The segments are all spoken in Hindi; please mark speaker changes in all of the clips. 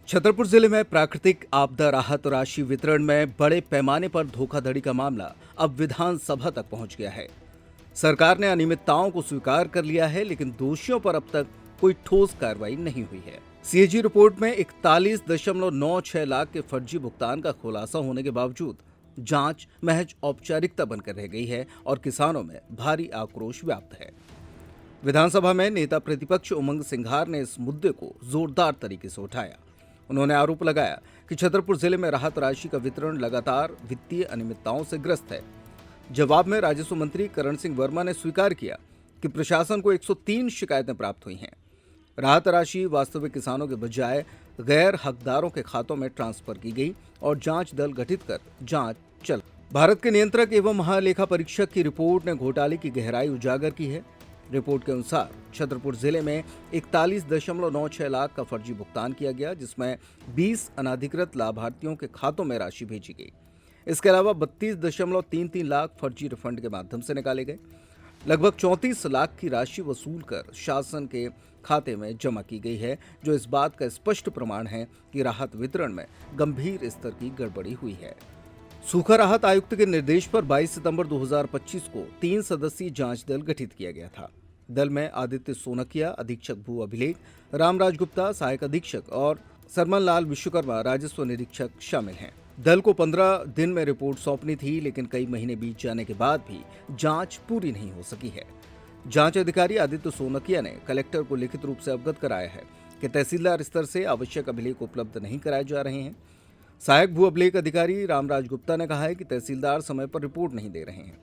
Speaker 1: छतरपुर जिले में प्राकृतिक आपदा राहत राशि वितरण में बड़े पैमाने पर धोखाधड़ी का मामला अब विधानसभा तक पहुंच गया है। सरकार ने अनियमितताओं को स्वीकार कर लिया है, लेकिन दोषियों पर अब तक कोई ठोस कार्रवाई नहीं हुई है। सीएजी रिपोर्ट में 41.96 लाख के फर्जी भुगतान का खुलासा होने के बावजूद जांच महज औपचारिकता बनकर रह गई है और किसानों में भारी आक्रोश व्याप्त है। विधानसभा में नेता प्रतिपक्ष उमंग सिंघार ने इस मुद्दे को जोरदार तरीके से उठाया। उन्होंने आरोप लगाया कि छतरपुर जिले में राहत राशि का वितरण लगातार वित्तीय अनियमितताओं से ग्रस्त है। जवाब में राजस्व मंत्री करण सिंह वर्मा ने स्वीकार किया कि प्रशासन को 103 शिकायतें प्राप्त हुई हैं। राहत राशि वास्तविक किसानों के बजाय गैर हकदारों के खातों में ट्रांसफर की गई और जांच दल गठित कर जांच चल। भारत के नियंत्रक एवं महालेखा परीक्षक की रिपोर्ट ने घोटाले की गहराई उजागर की है। रिपोर्ट के अनुसार छतरपुर जिले में 41.96 लाख का फर्जी भुगतान किया गया, जिसमें 20 अनाधिकृत लाभार्थियों के खातों में राशि भेजी गई। इसके अलावा 32.33 लाख फर्जी रिफंड के माध्यम से निकाले गए। लगभग 34 लाख की राशि वसूल कर शासन के खाते में जमा की गई है, जो इस बात का स्पष्ट प्रमाण है कि राहत वितरण में गंभीर स्तर की गड़बड़ी हुई है। सूखा राहत आयुक्त के निर्देश पर 22 सितंबर 2025 को 3 सदस्यीय जांच दल गठित किया गया था। दल में आदित्य सोनकिया, अधीक्षक भू अभिलेख, रामराज गुप्ता, सहायक अधीक्षक और सरमन लाल विश्वकर्मा, राजस्व निरीक्षक शामिल हैं। दल को 15 दिन में रिपोर्ट सौंपनी थी, लेकिन कई महीने बीत जाने के बाद भी जांच पूरी नहीं हो सकी है। जांच अधिकारी आदित्य सोनकिया ने कलेक्टर को लिखित रूप से अवगत कराया है कि तहसीलदार स्तर से आवश्यक अभिलेख उपलब्ध नहीं कराए जा रहे हैं। सहायक भू अभिलेख अधिकारी रामराज गुप्ता ने कहा है कि तहसीलदार समय पर रिपोर्ट नहीं दे रहे हैं।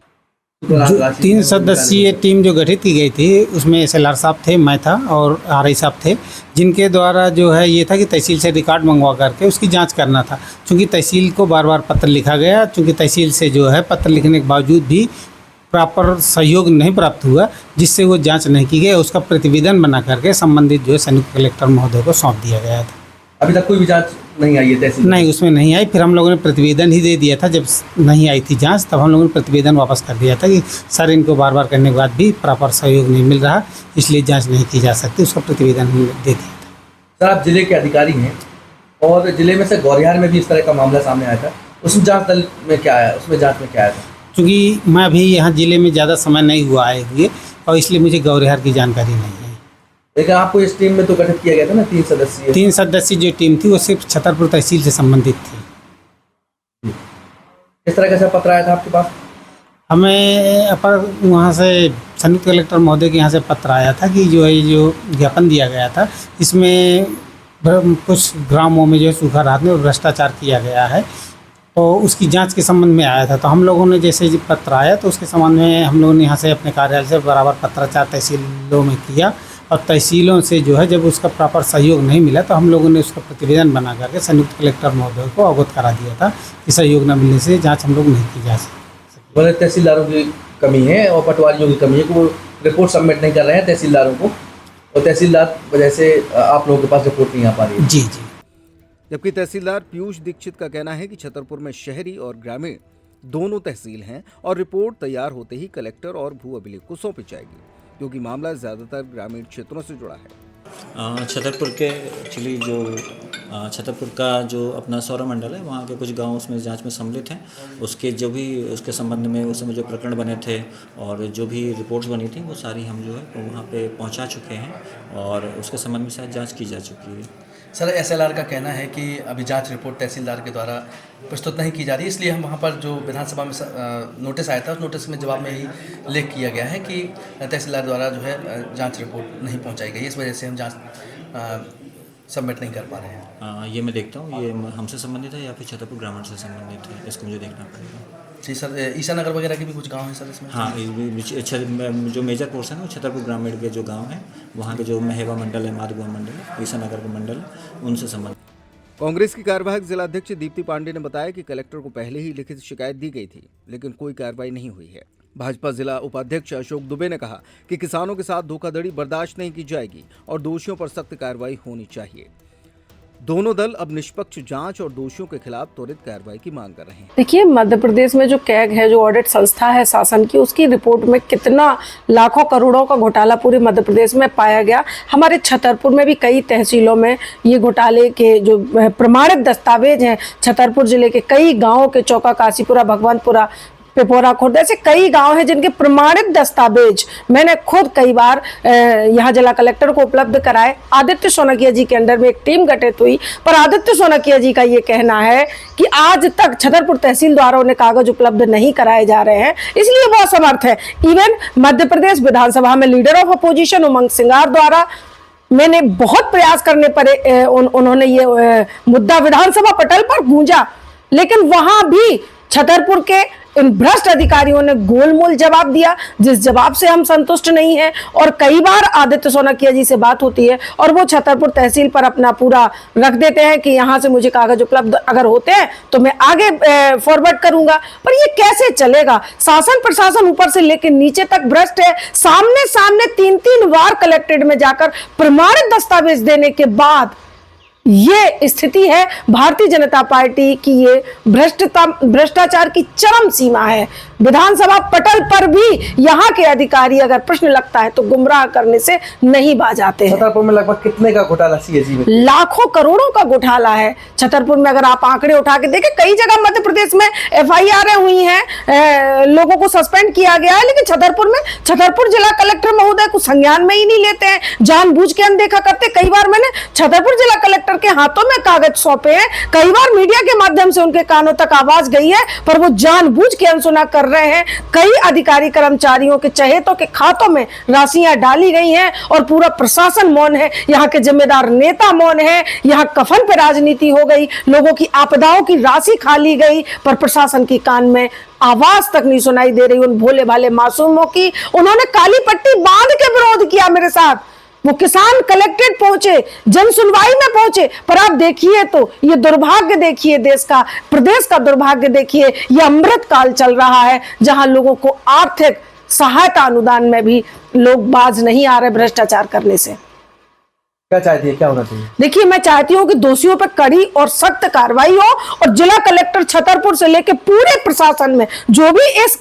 Speaker 2: जो 3 सदस्यीय टीम जो गठित की गई थी, उसमें एसएलआर साहब थे, मैं था और आरआई साहब थे, जिनके द्वारा जो है ये था कि तहसील से रिकॉर्ड मंगवा करके उसकी जांच करना था। चूँकि तहसील को बार बार पत्र लिखा गया, चूँकि तहसील से जो है पत्र लिखने के बावजूद भी प्रॉपर सहयोग नहीं प्राप्त हुआ, जिससे वो जांच नहीं की गई। उसका प्रतिवेदन बना करके संबंधित जो है संयुक्त कलेक्टर महोदय को सौंप दिया गया था।
Speaker 3: अभी तक कोई भी जांच नहीं आई है तहसील?
Speaker 2: नहीं, उसमें नहीं आई। फिर हम लोगों ने प्रतिवेदन ही दे दिया था। जब नहीं आई थी जांच, तब हम लोगों ने प्रतिवेदन वापस कर दिया था कि सर, इनको बार बार करने के बाद भी प्रॉपर सहयोग नहीं मिल रहा, इसलिए जांच नहीं की जा सकती। उसका प्रतिवेदन हमने दे दिया था।
Speaker 3: सर, आप जिले के अधिकारी हैं और जिले में से गौरिहार में भी इस तरह का मामला सामने आया था, उसमें जांच दल में क्या आया, उसमें जांच में क्या आया था?
Speaker 2: चूँकि मैं अभी यहाँ जिले में ज़्यादा समय नहीं हुआ आए हुए, और इसलिए मुझे गौरिहार की जानकारी नहीं है।
Speaker 3: लेकिन आपको इस टीम में तो गठित किया गया था ना, 3 सदस्यीय?
Speaker 2: 3 सदस्यीय जो टीम थी वो सिर्फ छतरपुर तहसील से संबंधित थी।
Speaker 3: किस तरह का पत्र आया था आपके पास?
Speaker 2: हमें अपर वहाँ से संयुक्त कलेक्टर महोदय के यहाँ से पत्र आया था कि जो है जो ज्ञापन दिया गया था, इसमें कुछ ग्रामों में जो है सूखा राहत में भ्रष्टाचार किया गया है, तो उसकी जांच के संबंध में आया था। तो हम लोगों ने जैसे पत्र आया तो उसके संबंध में हम लोगों ने यहाँ से अपने कार्यालय से बराबर पत्राचार तहसीलों में किया, और तहसीलों से जो है जब उसका प्रॉपर सहयोग नहीं मिला तो हम लोगों ने उसका प्रतिवेदन बना करके संयुक्त कलेक्टर महोदय को अवगत करा दिया था कि सहयोग न मिलने से जांच हम लोग नहीं की जा सकती।
Speaker 3: बोले तहसीलदारों की कमी है और पटवारियों की कमी है कि वो रिपोर्ट सबमिट नहीं कर रहे हैं तहसीलदारों को, और तहसीलदार वजह से आप लोगों के पास रिपोर्ट नहीं आ पा रही है।
Speaker 2: जी।
Speaker 1: जबकि तहसीलदार पीयूष दीक्षित का कहना है कि छतरपुर में शहरी और ग्रामीण दोनों तहसील हैं और रिपोर्ट तैयार होते ही कलेक्टर और भू अभिलेख को सौंपी जाएगी, क्योंकि मामला ज्यादातर ग्रामीण क्षेत्रों से जुड़ा है।
Speaker 4: छतरपुर के एक्चुअली जो छतरपुर का जो अपना सौरमंडल है, वहाँ के कुछ गांव उसमें जांच में सम्मिलित हैं। उसके जो भी उसके संबंध में उस समय जो प्रकरण बने थे और जो भी रिपोर्ट्स बनी थी, वो सारी हम जो है वहाँ पे पहुँचा चुके हैं और उसके संबंध में शायद जांच की जा चुकी है।
Speaker 3: सर, एसएलआर का कहना है कि अभी जांच रिपोर्ट तहसीलदार के द्वारा प्रस्तुत नहीं की जा रही है, इसलिए हम वहाँ पर जो विधानसभा में नोटिस आया था, उस नोटिस में जवाब में ही उल्लेख किया गया है कि तहसीलदार द्वारा जो है जांच रिपोर्ट नहीं पहुँचाई गई, इस वजह से हम जांच सबमिट नहीं कर पा रहे हैं।
Speaker 4: ये मैं देखता हूँ, ये हमसे संबंधित है या फिर छतरपुर ग्रामीण से संबंधित है, इसको मुझे देखना पड़ेगा।
Speaker 3: जी सर, ईसा नगर वगैरह के भी कुछ गांव हैं सर इसमें?
Speaker 4: हाँ, जो मेजर पोर्शन है वो छतरपुर ग्रामीण के जो गांव हैं, वहाँ के जो महेवा मंडल है, माधगुआ मंडल है, ईसा नगर का मंडल है, उनसे संबंधित।
Speaker 1: कांग्रेस की कार्यवाहक जिलाध्यक्ष दीप्ति पांडे ने बताया कि कलेक्टर को पहले ही लिखित शिकायत दी गई थी, लेकिन कोई कार्रवाई नहीं हुई है। भाजपा जिला उपाध्यक्ष अशोक दुबे ने कहा कि किसानों के साथ धोखाधड़ी बर्दाश्त नहीं की जाएगी और दोषियों पर सख्त कार्रवाई होनी चाहिए। दोनों दल अब निष्पक्ष जांच और दोषियों के खिलाफ त्वरित कार्रवाई की मांग कर रहे हैं।
Speaker 5: देखिए, मध्य प्रदेश में जो कैग है, जो ऑडिट संस्था है शासन की, उसकी रिपोर्ट में कितना लाखों करोड़ों का घोटाला पूरे मध्य प्रदेश में पाया गया। हमारे छतरपुर में भी कई तहसीलों में ये घोटाले के जो प्रमाणित दस्तावेज हैं, छतरपुर जिले के कई गांवों के, चौका, काशीपुरा, भगवानपुरा, पिपौरा, खुर्द, ऐसे कई गांव हैं जिनके प्रमाणित दस्तावेज मैंने खुद कई बार यहाँ जिला कलेक्टर को उपलब्ध कराए। आदित्य सोनकिया जी के अंडर में एक टीम गठित हुई, पर आदित्य सोनकिया जी का ये कहना है कि आज तक छतरपुर तहसील द्वारा उन्हें कागज उपलब्ध नहीं कराए जा रहे हैं, इसलिए वो असमर्थ है। इवन मध्य प्रदेश विधानसभा में लीडर ऑफ अपोजिशन उमंग सिंगार द्वारा मैंने बहुत प्रयास करने पर उन्होंने ये मुद्दा विधानसभा पटल पर गूंजा, लेकिन वहां भी छतरपुर के इन भ्रष्ट अधिकारियों ने गोलमोल जवाब दिया, जिस जवाब से हम संतुष्ट नहीं हैं। और कई बार आदित्य सोनकिया जी से बात होती है और वो छतरपुर तहसील पर अपना पूरा रख देते हैं कि यहाँ से मुझे कागज उपलब्ध अगर होते हैं तो मैं आगे फॉरवर्ड करूंगा। पर ये कैसे चलेगा? शासन प्रशासन ऊपर से लेकर नीचे तक भ्रष्ट है। सामने सामने 3-3 बार कलेक्ट्रेट में जाकर प्रमाणित दस्तावेज देने के बाद ये स्थिति है। भारतीय जनता पार्टी की ये भ्रष्टाचार की चरम सीमा है। विधानसभा पटल पर भी यहाँ के अधिकारी अगर प्रश्न लगता है तो गुमराह करने से नहीं बाज आते हैं।
Speaker 3: छतरपुर में लगभग कितने का घोटाला सीएजी में?
Speaker 5: लाखों करोड़ों का घोटाला है छतरपुर में। अगर आप आंकड़े उठा के देखें, कई जगह मध्य प्रदेश में FIR हुई हैं, लोगों को सस्पेंड किया गया है, लेकिन छतरपुर जिला कलेक्टर महोदय को संज्ञान में ही नहीं लेते हैं, जानबूझ के अनदेखा करते। कई बार मैंने छतरपुर जिला कलेक्टर के हाथों में कागज सौंपे हैं, कई बार मीडिया के माध्यम से उनके कानों तक आवाज गई है, पर वो जानबूझ के अनसुना कर रहे हैं। कई अधिकारी कर्मचारियों के चहेतों के खातों में राशियां डाली गई हैं और पूरा प्रशासन मौन है। यहाँ के जिम्मेदार नेता मौन है। यहाँ कफन पे राजनीति हो गई, लोगों की आपदाओं की राशि खा ली गई, पर प्रशासन की कान में आवाज तक नहीं सुनाई दे रही उन भोले भाले मासूमों की। उन्होंने काली पट्टी बांध के विरोध किया मेरे साथ। वो किसान कलेक्ट्रेट पहुंचे, जन सुनवाई में पहुंचे, पर आप देखिए तो ये दुर्भाग्य देखिए, देश का, प्रदेश का दुर्भाग्य देखिए। ये अमृत काल चल रहा है जहां लोगों को आर्थिक सहायता अनुदान में भी लोग बाज नहीं आ रहे भ्रष्टाचार करने से।
Speaker 3: क्या चाहती है, क्या होना चाहिए?
Speaker 5: देखिए, मैं चाहती हूँ कि दोषियों पर कड़ी और सख्त कार्रवाई हो और जिला कलेक्टर छतरपुर से लेकर पूरे प्रशासन में जो भी इस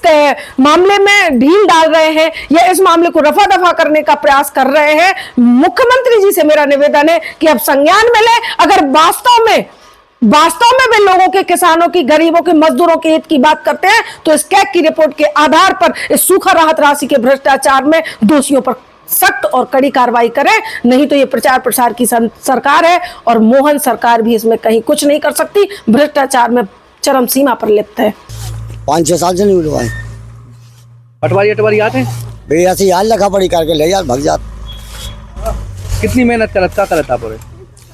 Speaker 5: मामले में ढील डाल रहे हैं या इस मामले को रफा दफा करने का प्रयास कर रहे हैं, मुख्यमंत्री जी से मेरा निवेदन है कि अब संज्ञान में ले। अगर वास्तव में वे लोगों के, किसानों की, गरीबों के, मजदूरों के हित की बात करते हैं तो इस कैग की रिपोर्ट के आधार पर इस सूखा राहत राशि के भ्रष्टाचार में दोषियों पर सख्त और कड़ी कार्रवाई करें। नहीं तो ये प्रचार प्रसार की सरकार है और मोहन सरकार भी इसमें कहीं कुछ नहीं कर सकती। भ्रष्टाचार में चरम सीमा पर लिप्त है।
Speaker 6: 5-6 साल से नहीं मिलवाए।
Speaker 3: पटवारी आते हैं
Speaker 6: भाई, ऐसे यार लखा पड़ी करके ले यार भग जात।
Speaker 3: कितनी मेहनत करता पूरे?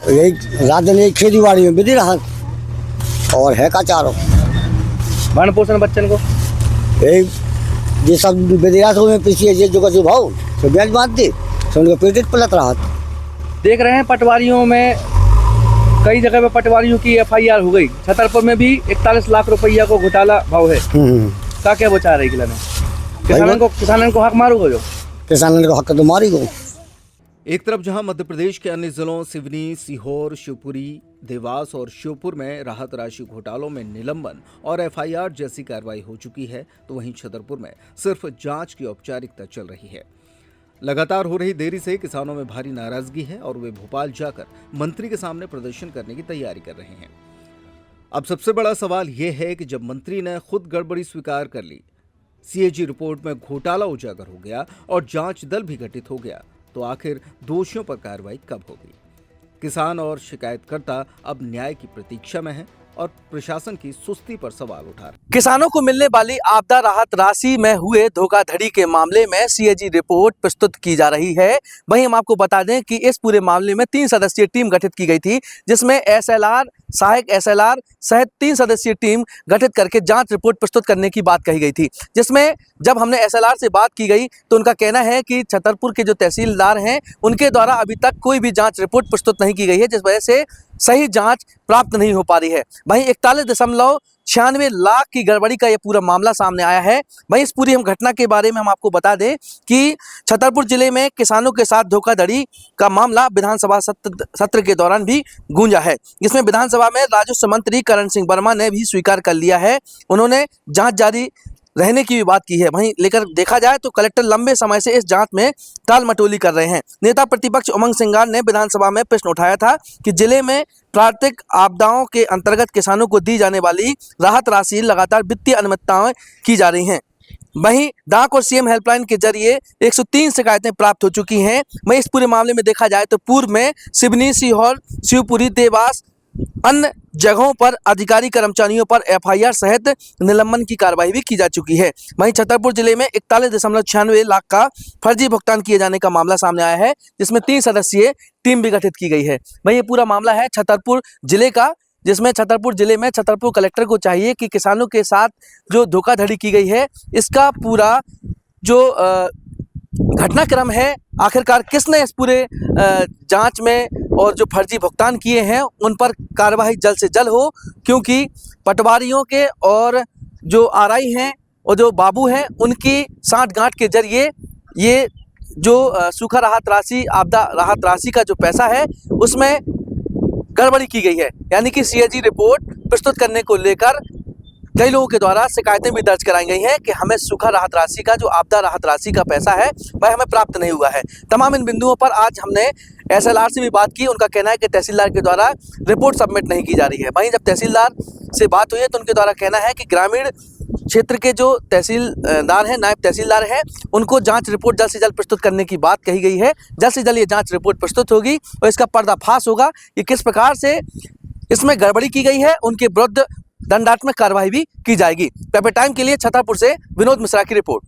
Speaker 6: यही रात दिन खेती बाड़ी में बिजी रहा और है का चारों
Speaker 3: भरण पोषण बच्चन को
Speaker 6: यही ये सब बिजी रहा। तो पीछे ये जो कछु भाव तो ब्याज बांध दी तो उनको पेट पलट रहा।
Speaker 3: देख रहे हैं पटवारियों में कई जगह पे पटवारियों की FIR हो गई। छतरपुर में भी 41 लाख रुपया को घोटाला भाव है। क्या वो चाह रही किसानों को हक मारूंगा, जो
Speaker 6: किसानों को हक तो मारी गो।
Speaker 1: एक तरफ जहां मध्य प्रदेश के अन्य जिलों सिवनी, सीहोर, शिवपुरी, देवास और श्योपुर में राहत राशि घोटालों में निलंबन और FIR जैसी कार्रवाई हो चुकी है, तो वहीं छतरपुर में सिर्फ जांच की औपचारिकता चल रही है। लगातार हो रही देरी से किसानों में भारी नाराजगी है और वे भोपाल जाकर मंत्री के सामने प्रदर्शन करने की तैयारी कर रहे हैं। अब सबसे बड़ा सवाल यह है कि जब मंत्री ने खुद गड़बड़ी स्वीकार कर ली, CAG रिपोर्ट में घोटाला उजागर हो गया और जांच दल भी गठित हो गया, तो आखिर दोषियों पर कार्रवाई कब होगी? किसान और शिकायतकर्ता अब न्याय की प्रतीक्षा में हैं और प्रशासन की सुस्ती पर सवाल उठा रहे।
Speaker 7: किसानों को मिलने वाली आपदा राहत राशि में हुए धोखाधड़ी के मामले में CAG रिपोर्ट प्रस्तुत की जा रही है। वहीं हम आपको बता दें कि इस पूरे मामले में 3 सदस्यीय टीम गठित की गई थी, जिसमें SLR, सहायक SLR सहित 3 सदस्यीय टीम गठित करके जांच रिपोर्ट प्रस्तुत करने की बात कही गई थी। जिसमें जब हमने SLR से बात की गई तो उनका कहना है कि छतरपुर के जो तहसीलदार हैं उनके द्वारा अभी तक कोई भी जांच रिपोर्ट प्रस्तुत नहीं की गई है, जिस वजह से सही जांच प्राप्त नहीं हो पा रही है। वहीं 41.96 लाख की गड़बड़ी का ये पूरा मामला सामने आया है। वहीं इस पूरी हम घटना के बारे में हम आपको बता दें कि छतरपुर जिले में किसानों के साथ धोखाधड़ी का मामला विधानसभा सत्र के दौरान भी गूंजा है, जिसमें विधानसभा में राजस्व मंत्री करण सिंह वर्मा ने भी स्वीकार कर लिया है। उन्होंने जांच जारी रहने की भी बात की है। वहीं लेकर देखा जाए तो कलेक्टर लंबे समय से इस जांच में टाल मटोली कर रहे हैं। नेता प्रतिपक्ष उमंग सिंगार ने विधानसभा में प्रश्न उठाया था कि जिले में प्राकृतिक आपदाओं के अंतर्गत किसानों को दी जाने वाली राहत राशि लगातार वित्तीय अनियमितताएं की जा रही हैं। वहीं डाक और सीएम हेल्पलाइन के जरिए 103 शिकायतें प्राप्त हो चुकी हैं। वहीं इस पूरे मामले में देखा जाए तो पूर्व में सिवनी, सीहोर, शिवपुरी, देवास अन्य जगहों पर अधिकारी कर्मचारियों पर एफआईआर सहित निलंबन की कार्रवाई भी की जा चुकी है। वहीं छतरपुर जिले में 41.96 लाख का फर्जी भुगतान किए जाने का मामला सामने आया है, जिसमें 3 सदस्यीय टीम भी गठित की गई है। वहीं ये पूरा मामला है छतरपुर जिले का, जिसमें छतरपुर जिले में छतरपुर कलेक्टर को चाहिए कि किसानों के साथ जो धोखाधड़ी की गई है इसका पूरा जो घटनाक्रम है, आखिरकार किसने इस पूरे जांच में और जो फर्जी भुगतान किए हैं उन पर कार्रवाई जल्द से जल्द हो, क्योंकि पटवारियों के और जो आरआई हैं और जो बाबू हैं उनकी साठगांठ के जरिए ये जो सूखा राहत राशि, आपदा राहत राशि का जो पैसा है उसमें गड़बड़ी की गई है। यानी कि सीएजी रिपोर्ट प्रस्तुत करने को लेकर कई लोगों के द्वारा शिकायतें भी दर्ज कराई गई हैं कि हमें सूखा राहत राशि का जो आपदा राहत राशि का पैसा है वह हमें प्राप्त नहीं हुआ है। तमाम इन बिंदुओं पर आज हमने एसएलआर से भी बात की। उनका कहना है कि तहसीलदार के द्वारा रिपोर्ट सबमिट नहीं की जा रही है। वहीं जब तहसीलदार से बात हुई है तो उनके द्वारा कहना है कि ग्रामीण क्षेत्र के जो तहसीलदार हैं, नायब तहसीलदार हैं, उनको जांच रिपोर्ट जल्द से जल्द प्रस्तुत करने की बात कही गई है। जल्द से जल्द ये जांच रिपोर्ट प्रस्तुत होगी और इसका पर्दाफाश होगा कि किस प्रकार से इसमें गड़बड़ी की गई है। उनके विरुद्ध दंडात्मक कार्रवाई भी की जाएगी। पेपर टाइम के लिए छतरपुर से विनोद मिश्रा की रिपोर्ट।